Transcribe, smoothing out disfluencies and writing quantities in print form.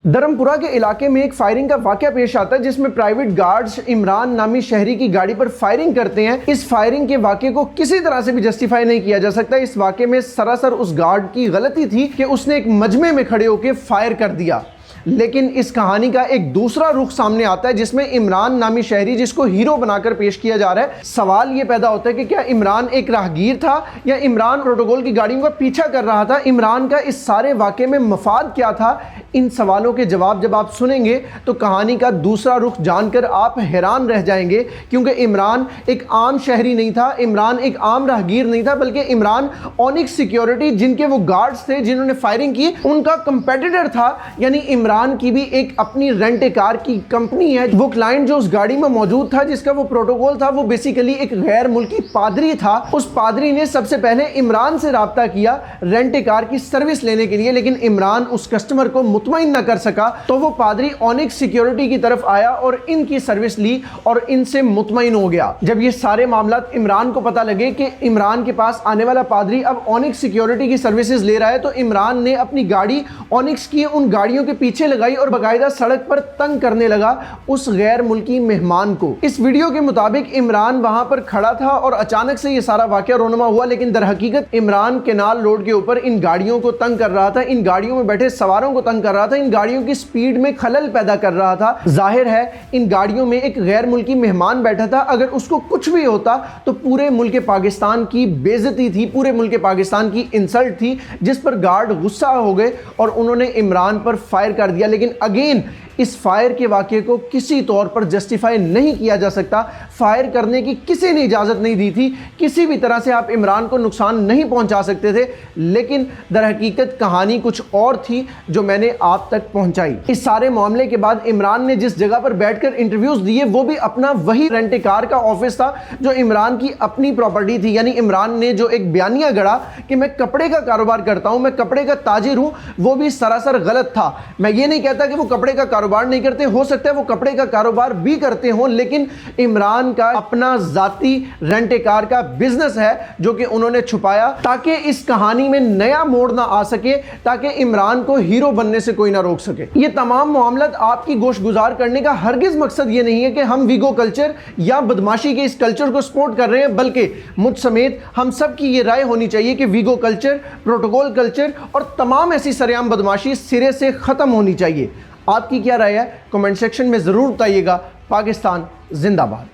धर्मपुरा के इलाके में एक फायरिंग का वाकया पेश आता है जिसमें प्राइवेट गार्ड्स इमरान नामी शहरी की गाड़ी पर फायरिंग करते हैं। इस फायरिंग के वाकये को किसी तरह से भी जस्टिफाई नहीं किया जा सकता। इस वाकये में सरासर उस गार्ड की गलती थी कि उसने एक मजमे में खड़े होकर फायर कर दिया। लेकिन इस कहानी का एक दूसरा रुख सामने आता है जिसमें इमरान नामी शहरी, जिसको हीरो बनाकर पेश किया जा रहा है, सवाल यह पैदा होता है कि क्या इमरान एक राहगीर था या इमरान प्रोटोकॉल की गाड़ियों का पीछा कर रहा था। इमरान का इस सारे वाकये में मफाद क्या था? इन सवालों के जवाब जब आप सुनेंगे तो कहानी का दूसरा रुख जानकर आप हैरान रह जाएंगे, क्योंकि इमरान एक आम शहरी नहीं था, इमरान एक आम राहगीर नहीं था, बल्कि इमरान ऑनिक्स सिक्योरिटी, जिनके वो गार्ड्स थे जिन्होंने फायरिंग की, उनका कंपेटिटर था। यानी इमरान की भी एक अपनी रेंट ए कार की कंपनी है। वो क्लाइंट जो उस गाड़ी में मौजूद था, जिसका वो प्रोटोकॉल था, वो बेसिकली एक गैर मुल्की पादरी था। उस पादरी ने सबसे पहले इमरान से राब्ता किया रेंट ए कार की सर्विस लेने के लिए, लेकिन इमरान उस कस्टमर को मुतमईन न कर सका। तो वो पादरी ऑनिक्स सिक्योरिटी की तरफ आया और इनकी सर्विस ली और इनसे मुतमईन हो गया। जब ये सारे मामलात इमरान को पता लगे कि इमरान के पास आने वाला पादरी अब ऑनिक्स सिक्योरिटी की सर्विसेज ले रहा है, तो इमरान ने अपनी गाड़ी ऑनिक्स की उन गाड़ियों के पीछे लगाई और बाकायदा सड़क पर तंग करने लगा उस गैर मुल्की मेहमान को। इस वीडियो के मुताबिक इमरान वहां पर खड़ा था और अचानक से ये सारा वाकया रोनुमा हुआ, लेकिन दर हकीकत इमरान केनाल रोड के ऊपर इन गाड़ियों को तंग कर रहा था, इन गाड़ियों में बैठे सवारों को तंग कर रहा था, इन गाड़ियों की स्पीड में खलल पैदा कर रहा था। जाहिर है इन गाड़ियों में एक गैर मुल्की मेहमान बैठा था, अगर उसको कुछ भी होता तो पूरे मुल्क पाकिस्तान की बेइज्जती थी, पूरे मुल्क पाकिस्तान की इंसल्ट थी, जिस पर गार्ड गुस्सा हो गए और उन्होंने इमरान पर फायर कर दिया। लेकिन अगेन इस फायर के वाकये को किसी तौर पर जस्टिफाई नहीं किया जा सकता। फायर करने की किसी ने इजाज़त नहीं दी थी, किसी भी तरह से आप इमरान को नुकसान नहीं पहुंचा सकते थे, लेकिन दर हकीकत कहानी कुछ और थी जो मैंने आप तक पहुंचाई। इस सारे मामले के बाद इमरान ने जिस जगह पर बैठकर इंटरव्यूज दिए वो भी अपना वही रेंट ए कार का ऑफिस था जो इमरान की अपनी प्रॉपर्टी थी। यानी इमरान ने जो एक बयानिया गढ़ा कि मैं कपड़े का कारोबार करता हूं, मैं कपड़े का ताजिर हूं, वो भी सरासर गलत था। मैं ये नहीं कहता कि वो कपड़े का कारोबार नहीं करते, हो सकता है वो कपड़े का कारोबार भी करते हों, लेकिन इमरान का अपना जाती रेंट ए कार का बिजनेस है जो कि उन्होंने छुपाया ताकि इस कहानी में नया मोड़ ना आ सके, ताकि इमरान को हीरो बनने से कोई ना रोक सके। ये तमाम मामलात आपकी गोश गुजार करने का हरगिज मकसद ये नहीं है कि हम वीगो कल्चर या बदमाशी के इस कल्चर को सपोर्ट कर रहे हैं, बल्कि मुझ समेत हम सब की ये राय होनी चाहिए कि वीगो कल्चर, प्रोटोकॉल कल्चर और तमाम ऐसी सरेआम बदमाशी सिरे से खत्म होनी चाहिए। आपकी क्या राय है? कमेंट सेक्शन में ज़रूर बताइएगा। पाकिस्तान जिंदाबाद।